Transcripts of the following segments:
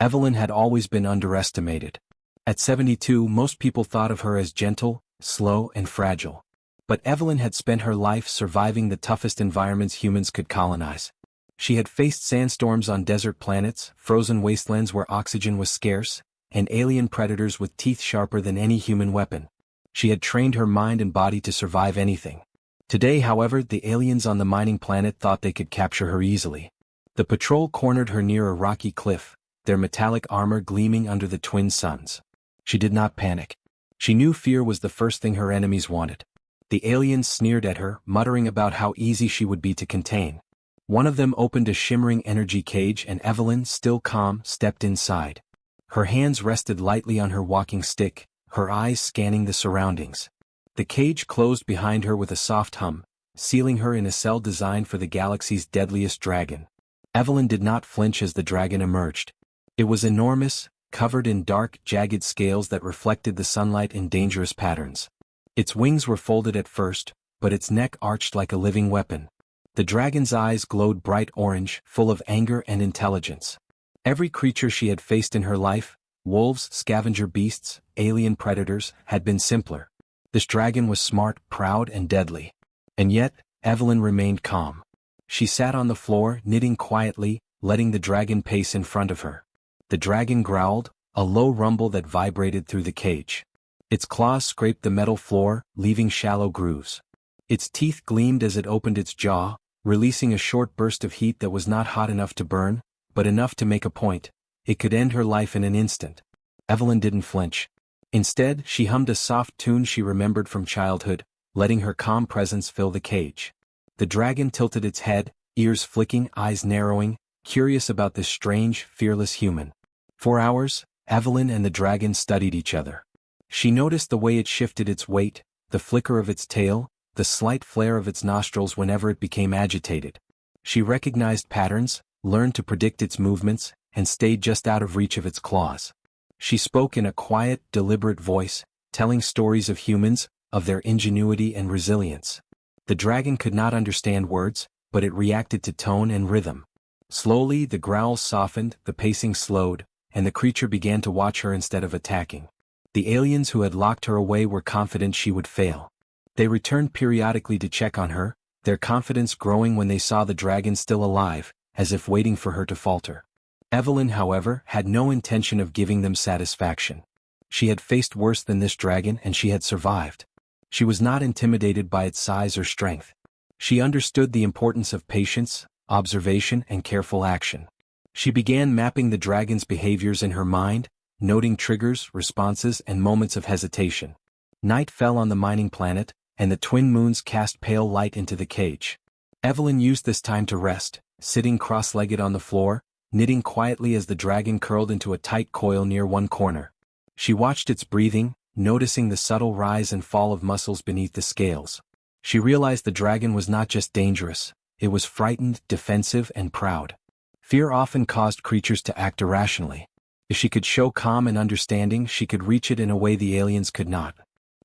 Evelyn had always been underestimated. At 72, most people thought of her as gentle, slow, and fragile. But Evelyn had spent her life surviving the toughest environments humans could colonize. She had faced sandstorms on desert planets, frozen wastelands where oxygen was scarce, and alien predators with teeth sharper than any human weapon. She had trained her mind and body to survive anything. Today, however, the aliens on the mining planet thought they could capture her easily. The patrol cornered her near a rocky cliff, their metallic armor gleaming under the twin suns. She did not panic. She knew fear was the first thing her enemies wanted. The aliens sneered at her, muttering about how easy she would be to contain. One of them opened a shimmering energy cage and Evelyn, still calm, stepped inside. Her hands rested lightly on her walking stick, her eyes scanning the surroundings. The cage closed behind her with a soft hum, sealing her in a cell designed for the galaxy's deadliest dragon. Evelyn did not flinch as the dragon emerged. It was enormous, covered in dark, jagged scales that reflected the sunlight in dangerous patterns. Its wings were folded at first, but its neck arched like a living weapon. The dragon's eyes glowed bright orange, full of anger and intelligence. Every creature she had faced in her life, wolves, scavenger beasts, alien predators, had been simpler. This dragon was smart, proud, and deadly. And yet, Evelyn remained calm. She sat on the floor, knitting quietly, letting the dragon pace in front of her. The dragon growled, a low rumble that vibrated through the cage. Its claws scraped the metal floor, leaving shallow grooves. Its teeth gleamed as it opened its jaw, releasing a short burst of heat that was not hot enough to burn, but enough to make a point. It could end her life in an instant. Evelyn didn't flinch. Instead, she hummed a soft tune she remembered from childhood, letting her calm presence fill the cage. The dragon tilted its head, ears flicking, eyes narrowing, curious about this strange, fearless human. For hours, Evelyn and the dragon studied each other. She noticed the way it shifted its weight, the flicker of its tail, the slight flare of its nostrils whenever it became agitated. She recognized patterns, learned to predict its movements, and stayed just out of reach of its claws. She spoke in a quiet, deliberate voice, telling stories of humans, of their ingenuity and resilience. The dragon could not understand words, but it reacted to tone and rhythm. Slowly, the growls softened, the pacing slowed, and the creature began to watch her instead of attacking. The aliens who had locked her away were confident she would fail. They returned periodically to check on her, their confidence growing when they saw the dragon still alive, as if waiting for her to falter. Evelyn, however, had no intention of giving them satisfaction. She had faced worse than this dragon and she had survived. She was not intimidated by its size or strength. She understood the importance of patience, observation, and careful action. She began mapping the dragon's behaviors in her mind, noting triggers, responses, and moments of hesitation. Night fell on the mining planet, and the twin moons cast pale light into the cage. Evelyn used this time to rest, sitting cross-legged on the floor, knitting quietly as the dragon curled into a tight coil near one corner. She watched its breathing, noticing the subtle rise and fall of muscles beneath the scales. She realized the dragon was not just dangerous, it was frightened, defensive, and proud. Fear often caused creatures to act irrationally. If she could show calm and understanding, she could reach it in a way the aliens could not.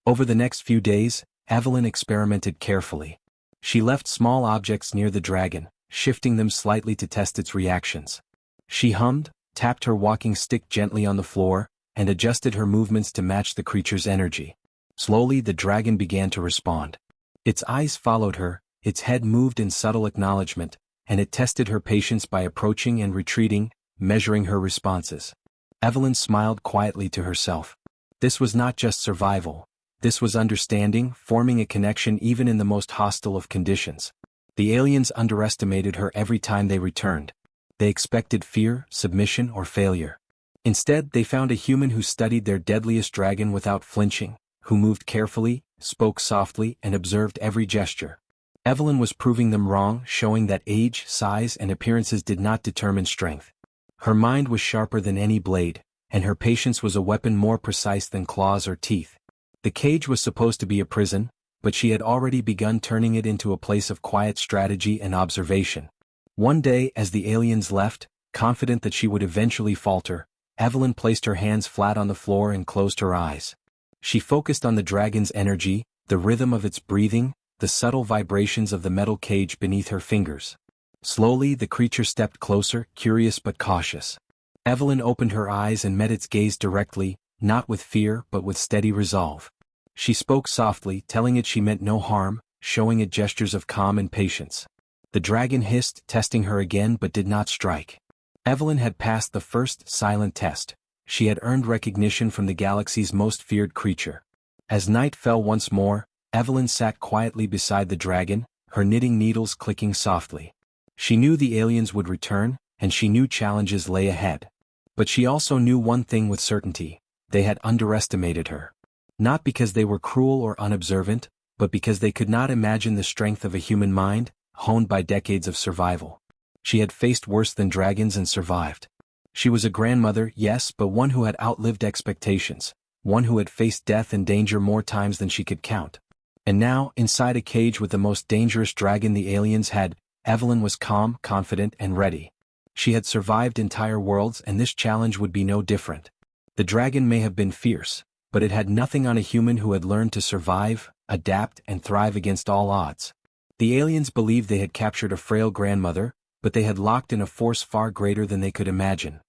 Over the next few days, Evelyn experimented carefully. She left small objects near the dragon, shifting them slightly to test its reactions. She hummed, tapped her walking stick gently on the floor, and adjusted her movements to match the creature's energy. Slowly, the dragon began to respond. Its eyes followed her, its head moved in subtle acknowledgement, and it tested her patience by approaching and retreating, measuring her responses. Evelyn smiled quietly to herself. This was not just survival. This was understanding, forming a connection even in the most hostile of conditions. The aliens underestimated her every time they returned. They expected fear, submission, or failure. Instead, they found a human who studied their deadliest dragon without flinching, who moved carefully, spoke softly, and observed every gesture. Evelyn was proving them wrong, showing that age, size, and appearances did not determine strength. Her mind was sharper than any blade, and her patience was a weapon more precise than claws or teeth. The cage was supposed to be a prison, but she had already begun turning it into a place of quiet strategy and observation. One day, as the aliens left, confident that she would eventually falter, Evelyn placed her hands flat on the floor and closed her eyes. She focused on the dragon's energy, the rhythm of its breathing, the subtle vibrations of the metal cage beneath her fingers. Slowly, the creature stepped closer, curious but cautious. Evelyn opened her eyes and met its gaze directly, not with fear but with steady resolve. She spoke softly, telling it she meant no harm, showing it gestures of calm and patience. The dragon hissed, testing her again but did not strike. Evelyn had passed the first silent test. She had earned recognition from the galaxy's most feared creature. As night fell once more, Evelyn sat quietly beside the dragon, her knitting needles clicking softly. She knew the aliens would return, and she knew challenges lay ahead. But she also knew one thing with certainty: they had underestimated her. Not because they were cruel or unobservant, but because they could not imagine the strength of a human mind, honed by decades of survival. She had faced worse than dragons and survived. She was a grandmother, yes, but one who had outlived expectations, one who had faced death and danger more times than she could count. And now, inside a cage with the most dangerous dragon the aliens had, Evelyn was calm, confident, and ready. She had survived entire worlds, and this challenge would be no different. The dragon may have been fierce, but it had nothing on a human who had learned to survive, adapt, and thrive against all odds. The aliens believed they had captured a frail grandmother, but they had locked in a force far greater than they could imagine.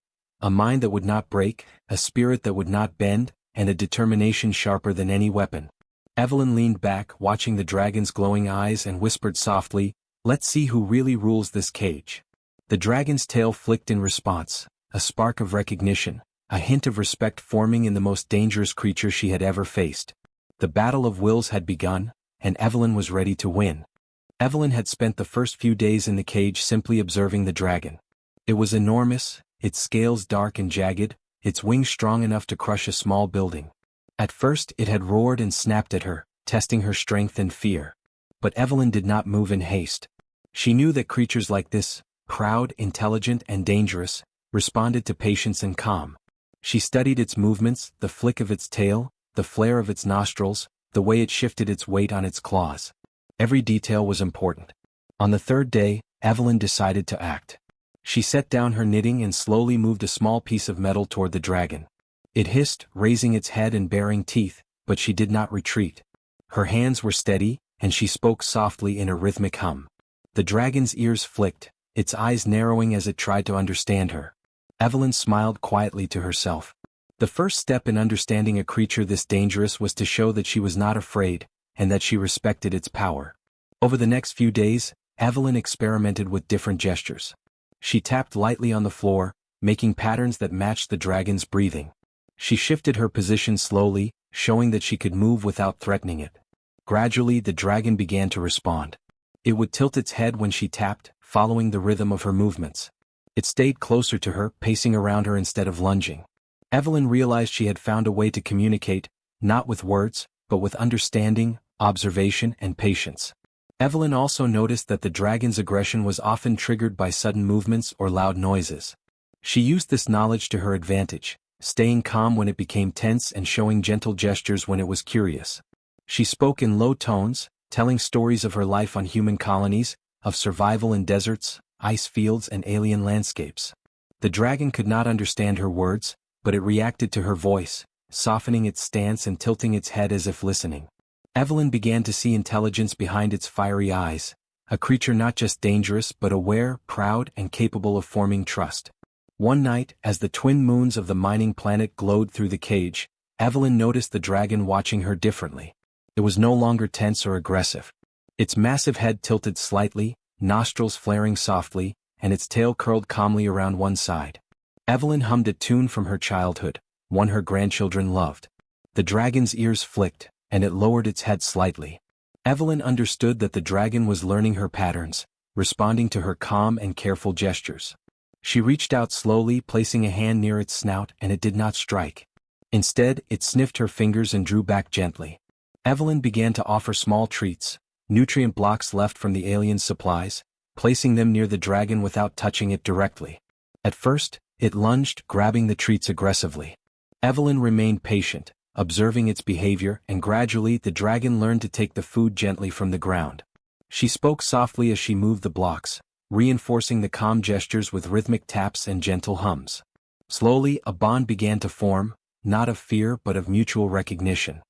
A mind that would not break, a spirit that would not bend, and a determination sharper than any weapon. Evelyn leaned back, watching the dragon's glowing eyes, and whispered softly, "Let's see who really rules this cage." The dragon's tail flicked in response, a spark of recognition, a hint of respect forming in the most dangerous creature she had ever faced. The battle of wills had begun, and Evelyn was ready to win. Evelyn had spent the first few days in the cage simply observing the dragon. It was enormous, its scales dark and jagged, its wings strong enough to crush a small building. At first it had roared and snapped at her, testing her strength and fear. But Evelyn did not move in haste. She knew that creatures like this, proud, intelligent, and dangerous, responded to patience and calm. She studied its movements, the flick of its tail, the flare of its nostrils, the way it shifted its weight on its claws. Every detail was important. On the third day, Evelyn decided to act. She set down her knitting and slowly moved a small piece of metal toward the dragon. It hissed, raising its head and baring teeth, but she did not retreat. Her hands were steady, and she spoke softly in a rhythmic hum. The dragon's ears flicked, its eyes narrowing as it tried to understand her. Evelyn smiled quietly to herself. The first step in understanding a creature this dangerous was to show that she was not afraid, and that she respected its power. Over the next few days, Evelyn experimented with different gestures. She tapped lightly on the floor, making patterns that matched the dragon's breathing. She shifted her position slowly, showing that she could move without threatening it. Gradually, the dragon began to respond. It would tilt its head when she tapped, following the rhythm of her movements. It stayed closer to her, pacing around her instead of lunging. Evelyn realized she had found a way to communicate, not with words, but with understanding, observation, and patience. Evelyn also noticed that the dragon's aggression was often triggered by sudden movements or loud noises. She used this knowledge to her advantage, staying calm when it became tense and showing gentle gestures when it was curious. She spoke in low tones, telling stories of her life on human colonies, of survival in deserts, ice fields, and alien landscapes. The dragon could not understand her words, but it reacted to her voice, softening its stance and tilting its head as if listening. Evelyn began to see intelligence behind its fiery eyes, a creature not just dangerous but aware, proud, and capable of forming trust. One night, as the twin moons of the mining planet glowed through the cage, Evelyn noticed the dragon watching her differently. It was no longer tense or aggressive. Its massive head tilted slightly, nostrils flaring softly, and its tail curled calmly around one side. Evelyn hummed a tune from her childhood, one her grandchildren loved. The dragon's ears flicked, and it lowered its head slightly. Evelyn understood that the dragon was learning her patterns, responding to her calm and careful gestures. She reached out slowly, placing a hand near its snout, and it did not strike. Instead, it sniffed her fingers and drew back gently. Evelyn began to offer small treats, nutrient blocks left from the alien's supplies, placing them near the dragon without touching it directly. At first, it lunged, grabbing the treats aggressively. Evelyn remained patient, observing its behavior, and gradually the dragon learned to take the food gently from the ground. She spoke softly as she moved the blocks, reinforcing the calm gestures with rhythmic taps and gentle hums. Slowly, a bond began to form, not of fear but of mutual recognition.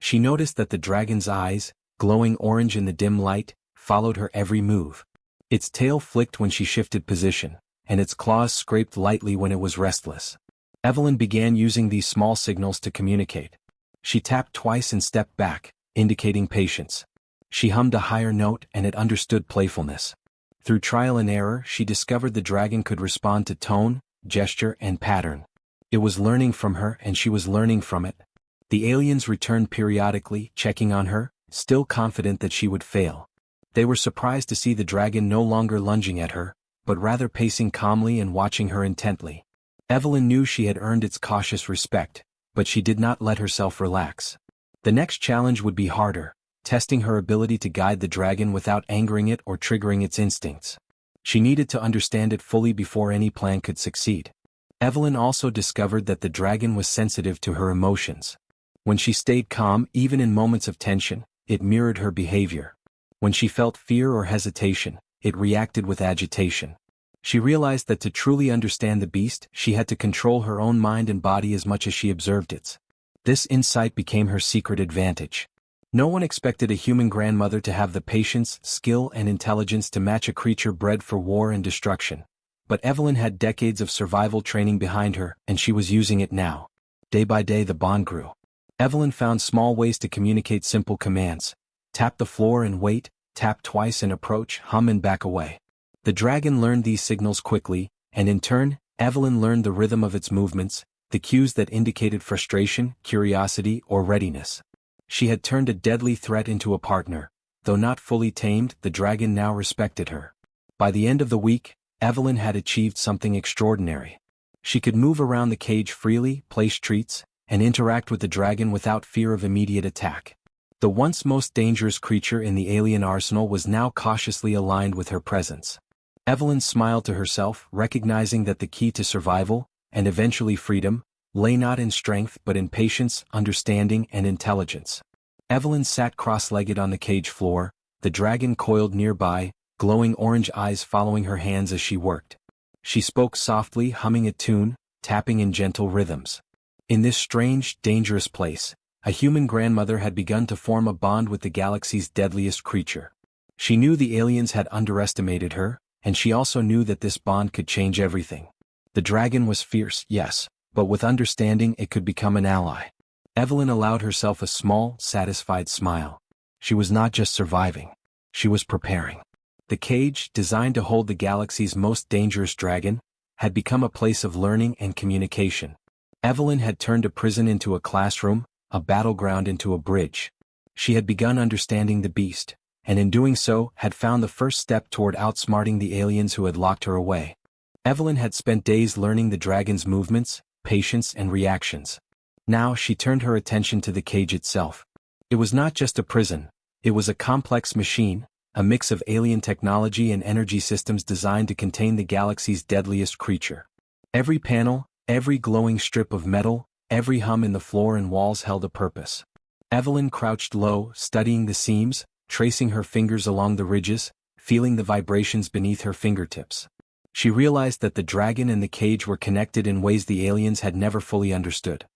She noticed that the dragon's eyes, glowing orange in the dim light, followed her every move. Its tail flicked when she shifted position, and its claws scraped lightly when it was restless. Evelyn began using these small signals to communicate. She tapped twice and stepped back, indicating patience. She hummed a higher note and it understood playfulness. Through trial and error, she discovered the dragon could respond to tone, gesture, and pattern. It was learning from her and she was learning from it. The aliens returned periodically, checking on her, still confident that she would fail. They were surprised to see the dragon no longer lunging at her, but rather pacing calmly and watching her intently. Evelyn knew she had earned its cautious respect, but she did not let herself relax. The next challenge would be harder, testing her ability to guide the dragon without angering it or triggering its instincts. She needed to understand it fully before any plan could succeed. Evelyn also discovered that the dragon was sensitive to her emotions. When she stayed calm, even in moments of tension, it mirrored her behavior. When she felt fear or hesitation, it reacted with agitation. She realized that to truly understand the beast, she had to control her own mind and body as much as she observed its. This insight became her secret advantage. No one expected a human grandmother to have the patience, skill, and intelligence to match a creature bred for war and destruction. But Evelyn had decades of survival training behind her, and she was using it now. Day by day the bond grew. Evelyn found small ways to communicate simple commands. Tap the floor and wait, tap twice and approach, hum and back away. The dragon learned these signals quickly, and in turn, Evelyn learned the rhythm of its movements, the cues that indicated frustration, curiosity, or readiness. She had turned a deadly threat into a partner. Though not fully tamed, the dragon now respected her. By the end of the week, Evelyn had achieved something extraordinary. She could move around the cage freely, place treats, and interact with the dragon without fear of immediate attack. The once most dangerous creature in the alien arsenal was now cautiously aligned with her presence. Evelyn smiled to herself, recognizing that the key to survival, and eventually freedom, lay not in strength but in patience, understanding, and intelligence. Evelyn sat cross-legged on the cage floor, the dragon coiled nearby, glowing orange eyes following her hands as she worked. She spoke softly, humming a tune, tapping in gentle rhythms. In this strange, dangerous place, a human grandmother had begun to form a bond with the galaxy's deadliest creature. She knew the aliens had underestimated her, and she also knew that this bond could change everything. The dragon was fierce, yes, but with understanding it could become an ally. Evelyn allowed herself a small, satisfied smile. She was not just surviving. She was preparing. The cage, designed to hold the galaxy's most dangerous dragon, had become a place of learning and communication. Evelyn had turned a prison into a classroom, a battleground into a bridge. She had begun understanding the beast, and in doing so, had found the first step toward outsmarting the aliens who had locked her away. Evelyn had spent days learning the dragon's movements, patience, and reactions. Now she turned her attention to the cage itself. It was not just a prison, it was a complex machine, a mix of alien technology and energy systems designed to contain the galaxy's deadliest creature. Every panel, every glowing strip of metal, every hum in the floor and walls held a purpose. Evelyn crouched low, studying the seams, tracing her fingers along the ridges, feeling the vibrations beneath her fingertips. She realized that the dragon and the cage were connected in ways the aliens had never fully understood.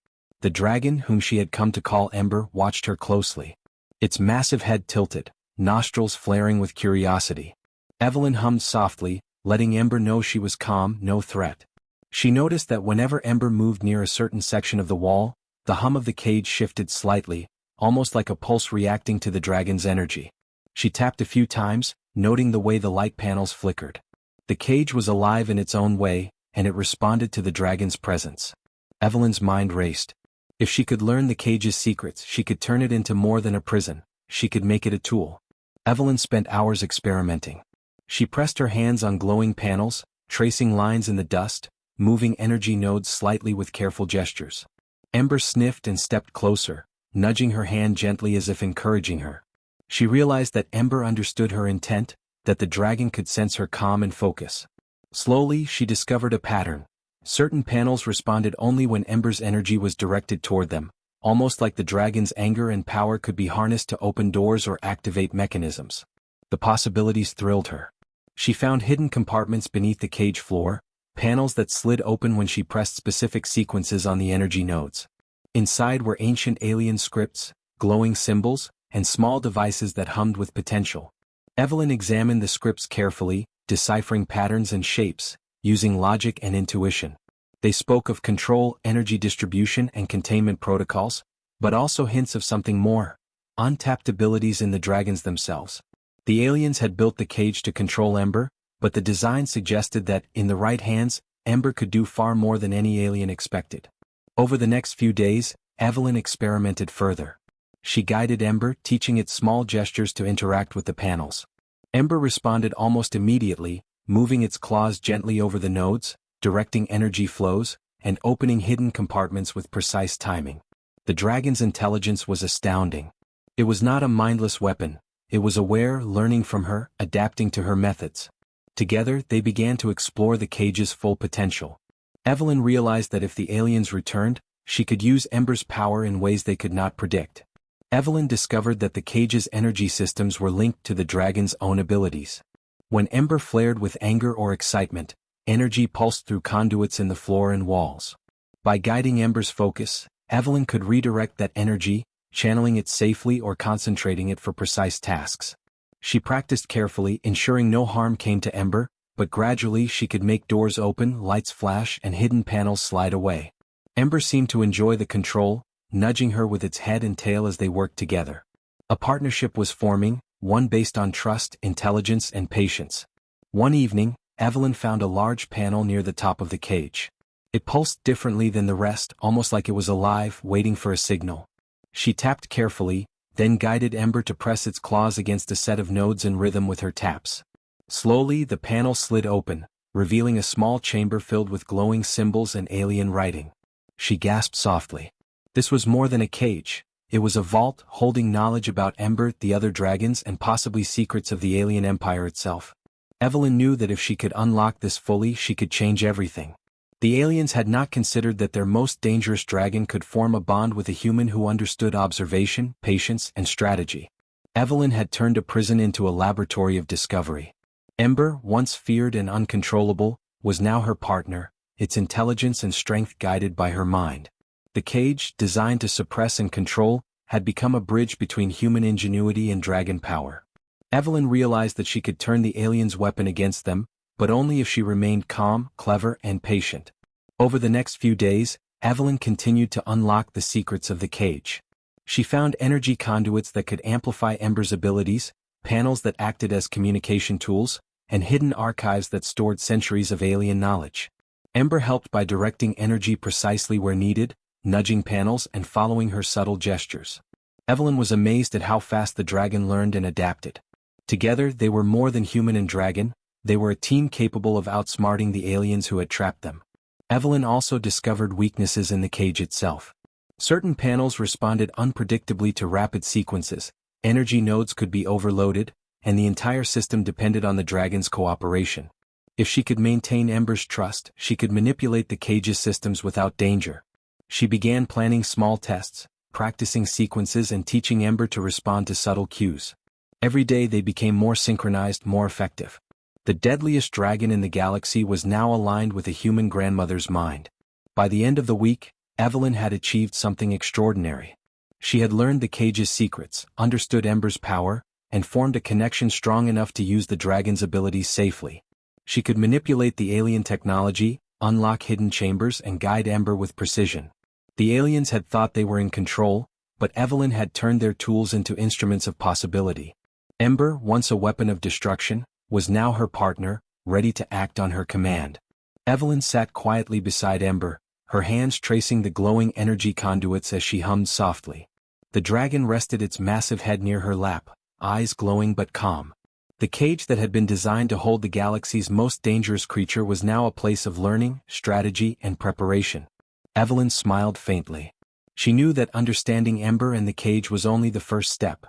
The dragon, whom she had come to call Ember, watched her closely. Its massive head tilted, nostrils flaring with curiosity. Evelyn hummed softly, letting Ember know she was calm, no threat. She noticed that whenever Ember moved near a certain section of the wall, the hum of the cage shifted slightly, almost like a pulse reacting to the dragon's energy. She tapped a few times, noting the way the light panels flickered. The cage was alive in its own way, and it responded to the dragon's presence. Evelyn's mind raced. If she could learn the cage's secrets, she could turn it into more than a prison. She could make it a tool. Evelyn spent hours experimenting. She pressed her hands on glowing panels, tracing lines in the dust, moving energy nodes slightly with careful gestures. Ember sniffed and stepped closer, nudging her hand gently as if encouraging her. She realized that Ember understood her intent, that the dragon could sense her calm and focus. Slowly, she discovered a pattern. Certain panels responded only when Ember's energy was directed toward them, almost like the dragon's anger and power could be harnessed to open doors or activate mechanisms. The possibilities thrilled her. She found hidden compartments beneath the cage floor, panels that slid open when she pressed specific sequences on the energy nodes. Inside were ancient alien scripts, glowing symbols, and small devices that hummed with potential. Evelyn examined the scripts carefully, deciphering patterns and shapes, using logic and intuition. They spoke of control, energy distribution, and containment protocols, but also hints of something more: untapped abilities in the dragons themselves. The aliens had built the cage to control Ember, but the design suggested that, in the right hands, Ember could do far more than any alien expected. Over the next few days, Evelyn experimented further. She guided Ember, teaching it small gestures to interact with the panels. Ember responded almost immediately, moving its claws gently over the nodes, directing energy flows, and opening hidden compartments with precise timing. The dragon's intelligence was astounding. It was not a mindless weapon. It was aware, learning from her, adapting to her methods. Together, they began to explore the cage's full potential. Evelyn realized that if the aliens returned, she could use Ember's power in ways they could not predict. Evelyn discovered that the cage's energy systems were linked to the dragon's own abilities. When Ember flared with anger or excitement, energy pulsed through conduits in the floor and walls. By guiding Ember's focus, Evelyn could redirect that energy, channeling it safely or concentrating it for precise tasks. She practiced carefully, ensuring no harm came to Ember, but gradually she could make doors open, lights flash, and hidden panels slide away. Ember seemed to enjoy the control, nudging her with its head and tail as they worked together. A partnership was forming, one based on trust, intelligence, and patience. One evening, Evelyn found a large panel near the top of the cage. It pulsed differently than the rest, almost like it was alive, waiting for a signal. She tapped carefully, then guided Ember to press its claws against a set of nodes in rhythm with her taps. Slowly, the panel slid open, revealing a small chamber filled with glowing symbols and alien writing. She gasped softly. This was more than a cage. It was a vault, holding knowledge about Ember, the other dragons, and possibly secrets of the alien empire itself. Evelyn knew that if she could unlock this fully, she could change everything. The aliens had not considered that their most dangerous dragon could form a bond with a human who understood observation, patience, and strategy. Evelyn had turned a prison into a laboratory of discovery. Ember, once feared and uncontrollable, was now her partner, its intelligence and strength guided by her mind. The cage, designed to suppress and control, had become a bridge between human ingenuity and dragon power. Evelyn realized that she could turn the aliens' weapon against them, but only if she remained calm, clever, and patient. Over the next few days, Evelyn continued to unlock the secrets of the cage. She found energy conduits that could amplify Ember's abilities, panels that acted as communication tools, and hidden archives that stored centuries of alien knowledge. Ember helped by directing energy precisely where needed, nudging panels and following her subtle gestures. Evelyn was amazed at how fast the dragon learned and adapted. Together, they were more than human and dragon. They were a team capable of outsmarting the aliens who had trapped them. Evelyn also discovered weaknesses in the cage itself. Certain panels responded unpredictably to rapid sequences, energy nodes could be overloaded, and the entire system depended on the dragon's cooperation. If she could maintain Ember's trust, she could manipulate the cage's systems without danger. She began planning small tests, practicing sequences and teaching Ember to respond to subtle cues. Every day they became more synchronized, more effective. The deadliest dragon in the galaxy was now aligned with a human grandmother's mind. By the end of the week, Evelyn had achieved something extraordinary. She had learned the cage's secrets, understood Ember's power, and formed a connection strong enough to use the dragon's abilities safely. She could manipulate the alien technology, unlock hidden chambers, and guide Ember with precision. The aliens had thought they were in control, but Evelyn had turned their tools into instruments of possibility. Ember, once a weapon of destruction, was now her partner, ready to act on her command. Evelyn sat quietly beside Ember, her hands tracing the glowing energy conduits as she hummed softly. The dragon rested its massive head near her lap, eyes glowing but calm. The cage that had been designed to hold the galaxy's most dangerous creature was now a place of learning, strategy, and preparation. Evelyn smiled faintly. She knew that understanding Ember and the cage was only the first step.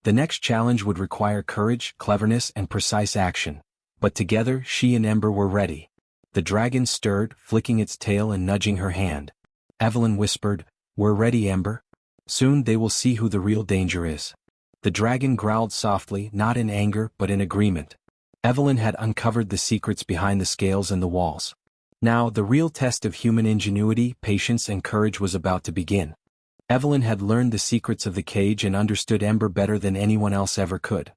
The next challenge would require courage, cleverness, and precise action, but together she and Ember were ready. The dragon stirred, flicking its tail and nudging her hand. Evelyn whispered, "We're ready, Ember. Soon they will see who the real danger is." The dragon growled softly, not in anger but in agreement. Evelyn had uncovered the secrets behind the scales and the walls. Now the real test of human ingenuity, patience, and courage was about to begin. Evelyn had learned the secrets of the cage and understood Ember better than anyone else ever could.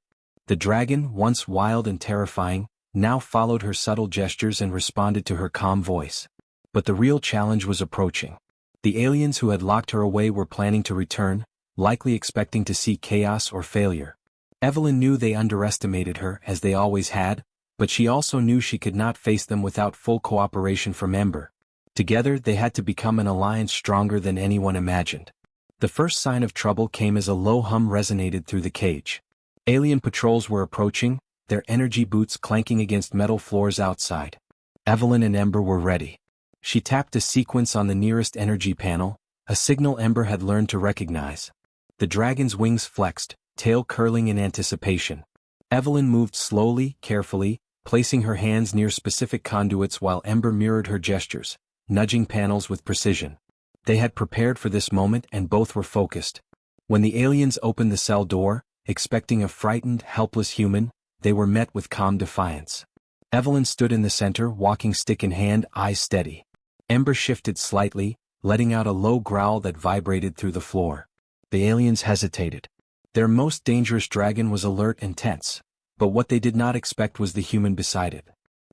The dragon, once wild and terrifying, now followed her subtle gestures and responded to her calm voice. But the real challenge was approaching. The aliens who had locked her away were planning to return, likely expecting to see chaos or failure. Evelyn knew they underestimated her, as they always had, but she also knew she could not face them without full cooperation from Ember. Together they had to become an alliance stronger than anyone imagined. The first sign of trouble came as a low hum resonated through the cage. Alien patrols were approaching, their energy boots clanking against metal floors outside. Evelyn and Ember were ready. She tapped a sequence on the nearest energy panel, a signal Ember had learned to recognize. The dragon's wings flexed, tail curling in anticipation. Evelyn moved slowly, carefully, placing her hands near specific conduits while Ember mirrored her gestures, nudging panels with precision. They had prepared for this moment and both were focused. When the aliens opened the cell door, expecting a frightened, helpless human, they were met with calm defiance. Evelyn stood in the center, walking stick in hand, eyes steady. Ember shifted slightly, letting out a low growl that vibrated through the floor. The aliens hesitated. Their most dangerous dragon was alert and tense, but what they did not expect was the human beside it.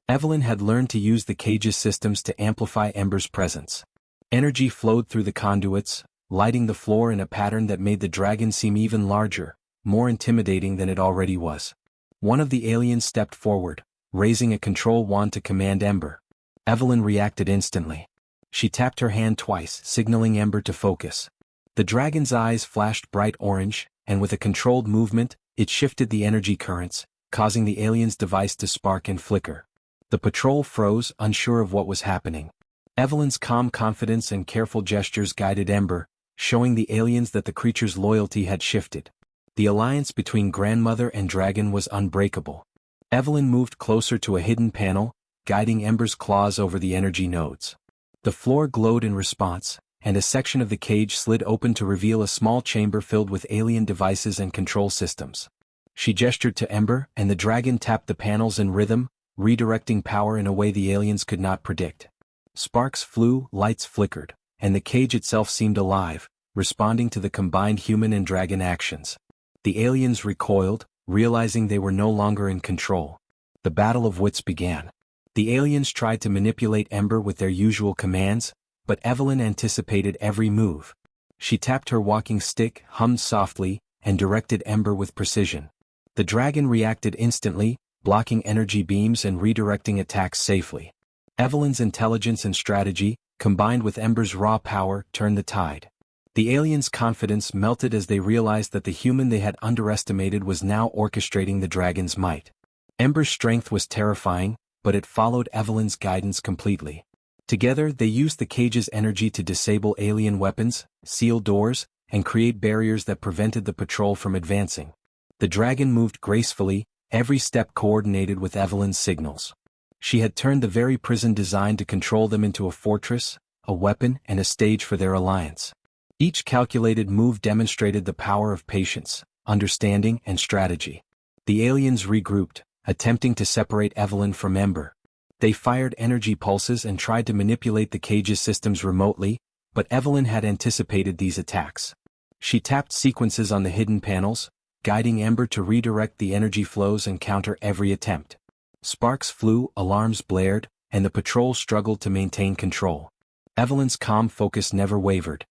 Evelyn had learned to use the cage's systems to amplify Ember's presence. Energy flowed through the conduits, lighting the floor in a pattern that made the dragon seem even larger, more intimidating than it already was. One of the aliens stepped forward, raising a control wand to command Ember. Evelyn reacted instantly. She tapped her hand twice, signaling Ember to focus. The dragon's eyes flashed bright orange, and with a controlled movement, it shifted the energy currents, causing the alien's device to spark and flicker. The patrol froze, unsure of what was happening. Evelyn's calm confidence and careful gestures guided Ember, showing the aliens that the creature's loyalty had shifted. The alliance between grandmother and dragon was unbreakable. Evelyn moved closer to a hidden panel, guiding Ember's claws over the energy nodes. The floor glowed in response, and a section of the cage slid open to reveal a small chamber filled with alien devices and control systems. She gestured to Ember, and the dragon tapped the panels in rhythm, redirecting power in a way the aliens could not predict. Sparks flew, lights flickered, and the cage itself seemed alive, responding to the combined human and dragon actions. The aliens recoiled, realizing they were no longer in control. The battle of wits began. The aliens tried to manipulate Ember with their usual commands, but Evelyn anticipated every move. She tapped her walking stick, hummed softly, and directed Ember with precision. The dragon reacted instantly, blocking energy beams and redirecting attacks safely. Evelyn's intelligence and strategy, combined with Ember's raw power, turned the tide. The aliens' confidence melted as they realized that the human they had underestimated was now orchestrating the dragon's might. Ember's strength was terrifying, but it followed Evelyn's guidance completely. Together they used the cage's energy to disable alien weapons, seal doors, and create barriers that prevented the patrol from advancing. The dragon moved gracefully, every step coordinated with Evelyn's signals. She had turned the very prison designed to control them into a fortress, a weapon, and a stage for their alliance. Each calculated move demonstrated the power of patience, understanding, and strategy. The aliens regrouped, attempting to separate Evelyn from Ember. They fired energy pulses and tried to manipulate the cage's systems remotely, but Evelyn had anticipated these attacks. She tapped sequences on the hidden panels, guiding Ember to redirect the energy flows and counter every attempt. Sparks flew, alarms blared, and the patrol struggled to maintain control. Evelyn's calm focus never wavered.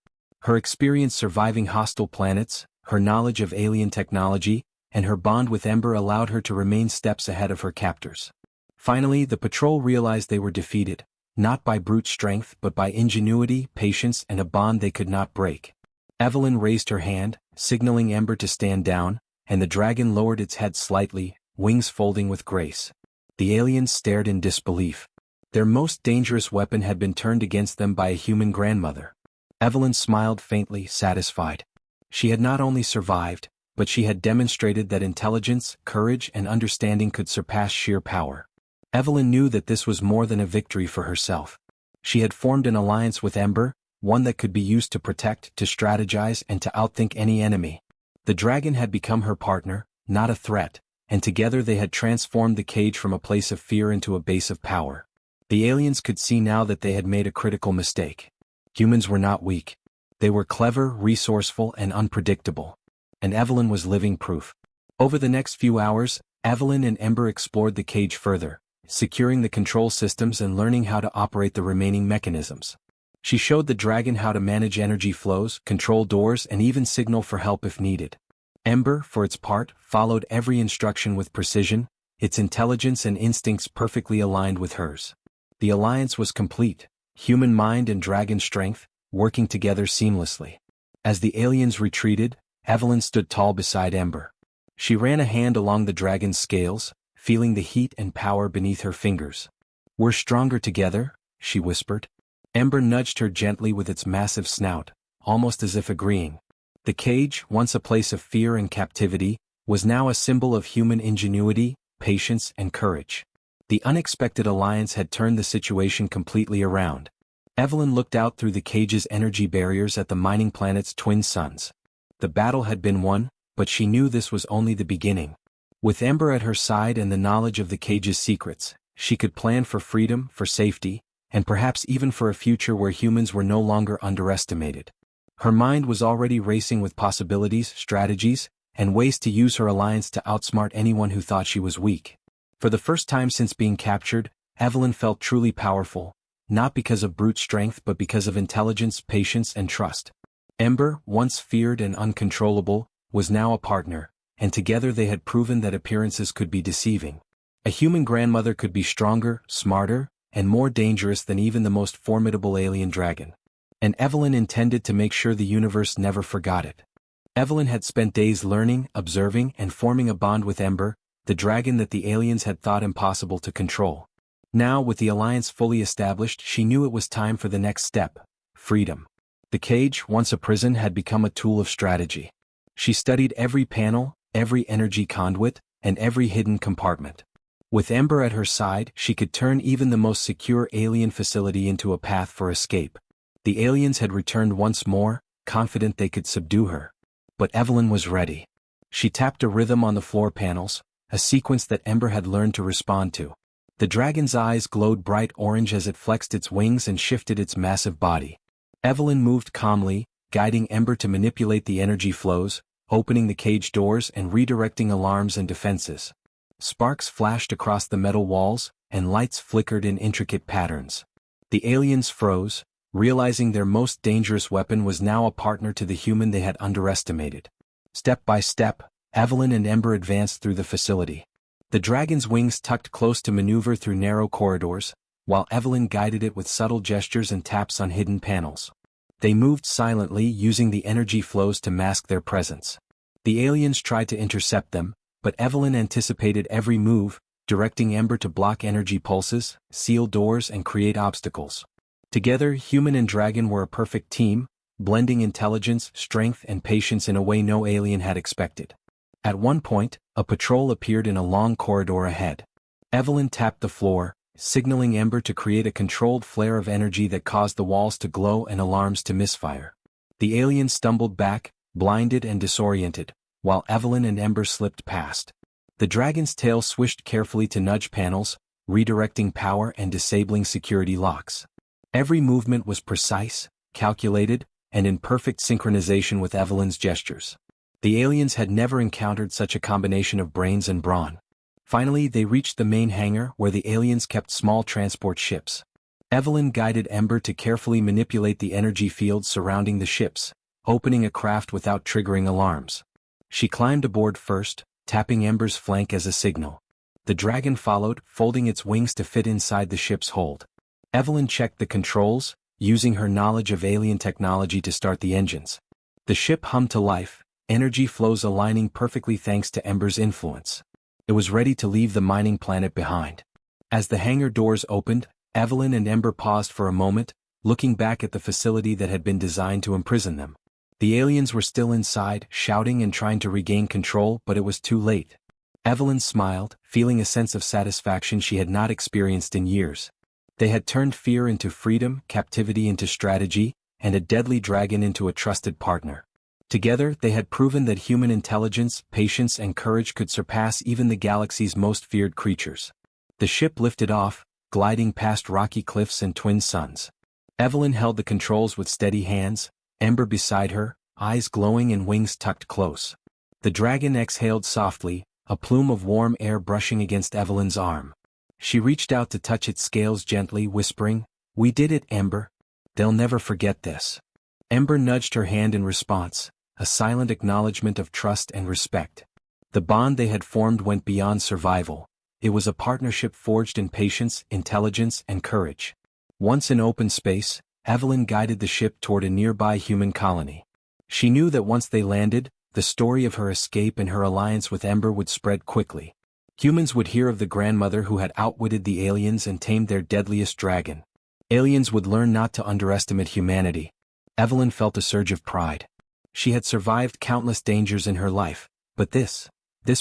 Her experience surviving hostile planets, her knowledge of alien technology, and her bond with Ember allowed her to remain steps ahead of her captors. Finally, the patrol realized they were defeated, not by brute strength but by ingenuity, patience, and a bond they could not break. Evelyn raised her hand, signaling Ember to stand down, and the dragon lowered its head slightly, wings folding with grace. The aliens stared in disbelief. Their most dangerous weapon had been turned against them by a human grandmother. Evelyn smiled faintly, satisfied. She had not only survived, but she had demonstrated that intelligence, courage, and understanding could surpass sheer power. Evelyn knew that this was more than a victory for herself. She had formed an alliance with Ember, one that could be used to protect, to strategize, and to outthink any enemy. The dragon had become her partner, not a threat, and together they had transformed the cage from a place of fear into a base of power. The aliens could see now that they had made a critical mistake. Humans were not weak. They were clever, resourceful, and unpredictable. And Evelyn was living proof. Over the next few hours, Evelyn and Ember explored the cage further, securing the control systems and learning how to operate the remaining mechanisms. She showed the dragon how to manage energy flows, control doors, and even signal for help if needed. Ember, for its part, followed every instruction with precision, its intelligence and instincts perfectly aligned with hers. The alliance was complete, human mind and dragon strength, working together seamlessly. As the aliens retreated, Evelyn stood tall beside Ember. She ran a hand along the dragon's scales, feeling the heat and power beneath her fingers. "We're stronger together," she whispered. Ember nudged her gently with its massive snout, almost as if agreeing. The cage, once a place of fear and captivity, was now a symbol of human ingenuity, patience, and courage. The unexpected alliance had turned the situation completely around. Evelyn looked out through the cage's energy barriers at the mining planet's twin suns. The battle had been won, but she knew this was only the beginning. With Ember at her side and the knowledge of the cage's secrets, she could plan for freedom, for safety, and perhaps even for a future where humans were no longer underestimated. Her mind was already racing with possibilities, strategies, and ways to use her alliance to outsmart anyone who thought she was weak. For the first time since being captured, Evelyn felt truly powerful, not because of brute strength but because of intelligence, patience, and trust. Ember, once feared and uncontrollable, was now a partner, and together they had proven that appearances could be deceiving. A human grandmother could be stronger, smarter, and more dangerous than even the most formidable alien dragon. And Evelyn intended to make sure the universe never forgot it. Evelyn had spent days learning, observing, and forming a bond with Ember, the dragon that the aliens had thought impossible to control. Now, with the alliance fully established, she knew it was time for the next step: freedom. The cage, once a prison, had become a tool of strategy. She studied every panel, every energy conduit, and every hidden compartment. With Ember at her side, she could turn even the most secure alien facility into a path for escape. The aliens had returned once more, confident they could subdue her. But Evelyn was ready. She tapped a rhythm on the floor panels, a sequence that Ember had learned to respond to. The dragon's eyes glowed bright orange as it flexed its wings and shifted its massive body. Evelyn moved calmly, guiding Ember to manipulate the energy flows, opening the cage doors and redirecting alarms and defenses. Sparks flashed across the metal walls, and lights flickered in intricate patterns. The aliens froze, realizing their most dangerous weapon was now a partner to the human they had underestimated. Step by step, Evelyn and Ember advanced through the facility. The dragon's wings tucked close to maneuver through narrow corridors, while Evelyn guided it with subtle gestures and taps on hidden panels. They moved silently, using the energy flows to mask their presence. The aliens tried to intercept them, but Evelyn anticipated every move, directing Ember to block energy pulses, seal doors, and create obstacles. Together, human and dragon were a perfect team, blending intelligence, strength, and patience in a way no alien had expected. At one point, a patrol appeared in a long corridor ahead. Evelyn tapped the floor, signaling Ember to create a controlled flare of energy that caused the walls to glow and alarms to misfire. The aliens stumbled back, blinded and disoriented, while Evelyn and Ember slipped past. The dragon's tail swished carefully to nudge panels, redirecting power and disabling security locks. Every movement was precise, calculated, and in perfect synchronization with Evelyn's gestures. The aliens had never encountered such a combination of brains and brawn. Finally, they reached the main hangar where the aliens kept small transport ships. Evelyn guided Ember to carefully manipulate the energy fields surrounding the ships, opening a craft without triggering alarms. She climbed aboard first, tapping Ember's flank as a signal. The dragon followed, folding its wings to fit inside the ship's hold. Evelyn checked the controls, using her knowledge of alien technology to start the engines. The ship hummed to life, energy flows aligning perfectly thanks to Ember's influence. It was ready to leave the mining planet behind. As the hangar doors opened, Evelyn and Ember paused for a moment, looking back at the facility that had been designed to imprison them. The aliens were still inside, shouting and trying to regain control, but it was too late. Evelyn smiled, feeling a sense of satisfaction she had not experienced in years. They had turned fear into freedom, captivity into strategy, and a deadly dragon into a trusted partner. Together, they had proven that human intelligence, patience, and courage could surpass even the galaxy's most feared creatures. The ship lifted off, gliding past rocky cliffs and twin suns. Evelyn held the controls with steady hands, Ember beside her, eyes glowing and wings tucked close. The dragon exhaled softly, a plume of warm air brushing against Evelyn's arm. She reached out to touch its scales gently, whispering, "We did it, Ember. They'll never forget this." Ember nudged her hand in response, a silent acknowledgement of trust and respect. The bond they had formed went beyond survival. It was a partnership forged in patience, intelligence, and courage. Once in open space, Evelyn guided the ship toward a nearby human colony. She knew that once they landed, the story of her escape and her alliance with Ember would spread quickly. Humans would hear of the grandmother who had outwitted the aliens and tamed their deadliest dragon. Aliens would learn not to underestimate humanity. Evelyn felt a surge of pride. She had survived countless dangers in her life, but this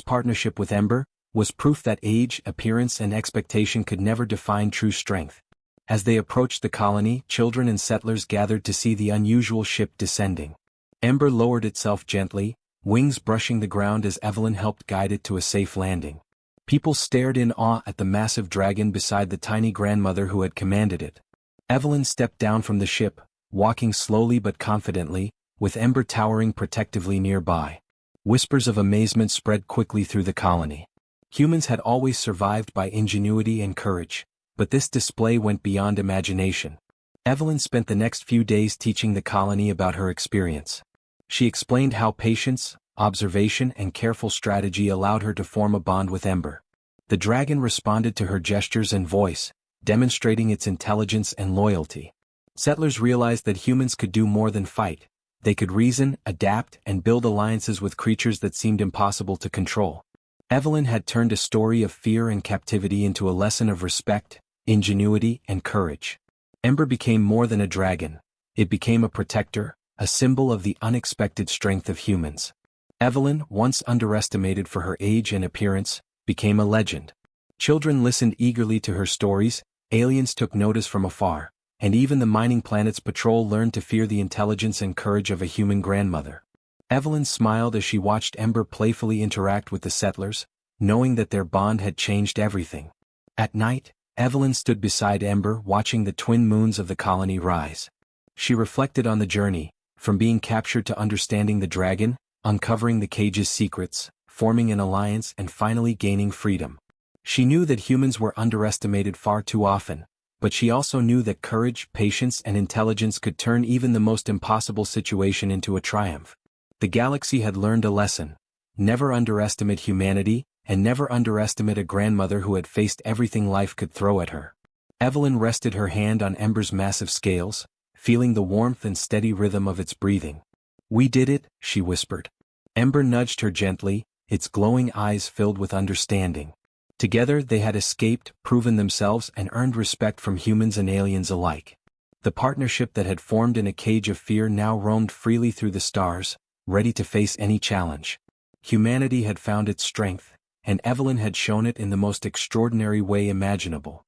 partnership with Ember, was proof that age, appearance, and expectation could never define true strength. As they approached the colony, children and settlers gathered to see the unusual ship descending. Ember lowered itself gently, wings brushing the ground as Evelyn helped guide it to a safe landing. People stared in awe at the massive dragon beside the tiny grandmother who had commanded it. Evelyn stepped down from the ship, walking slowly but confidently, with Ember towering protectively nearby. Whispers of amazement spread quickly through the colony. Humans had always survived by ingenuity and courage, but this display went beyond imagination. Evelyn spent the next few days teaching the colony about her experience. She explained how patience, observation, and careful strategy allowed her to form a bond with Ember. The dragon responded to her gestures and voice, demonstrating its intelligence and loyalty. Settlers realized that humans could do more than fight. They could reason, adapt, and build alliances with creatures that seemed impossible to control. Evelyn had turned a story of fear and captivity into a lesson of respect, ingenuity, and courage. Ember became more than a dragon. It became a protector, a symbol of the unexpected strength of humans. Evelyn, once underestimated for her age and appearance, became a legend. Children listened eagerly to her stories, aliens took notice from afar, and even the mining planet's patrol learned to fear the intelligence and courage of a human grandmother. Evelyn smiled as she watched Ember playfully interact with the settlers, knowing that their bond had changed everything. At night, Evelyn stood beside Ember watching the twin moons of the colony rise. She reflected on the journey, from being captured to understanding the dragon, uncovering the cage's secrets, forming an alliance, and finally gaining freedom. She knew that humans were underestimated far too often, but she also knew that courage, patience, and intelligence could turn even the most impossible situation into a triumph. The galaxy had learned a lesson: never underestimate humanity, and never underestimate a grandmother who had faced everything life could throw at her. Evelyn rested her hand on Ember's massive scales, feeling the warmth and steady rhythm of its breathing. "We did it," she whispered. Ember nudged her gently, its glowing eyes filled with understanding. Together they had escaped, proven themselves, and earned respect from humans and aliens alike. The partnership that had formed in a cage of fear now roamed freely through the stars, ready to face any challenge. Humanity had found its strength, and Evelyn had shown it in the most extraordinary way imaginable.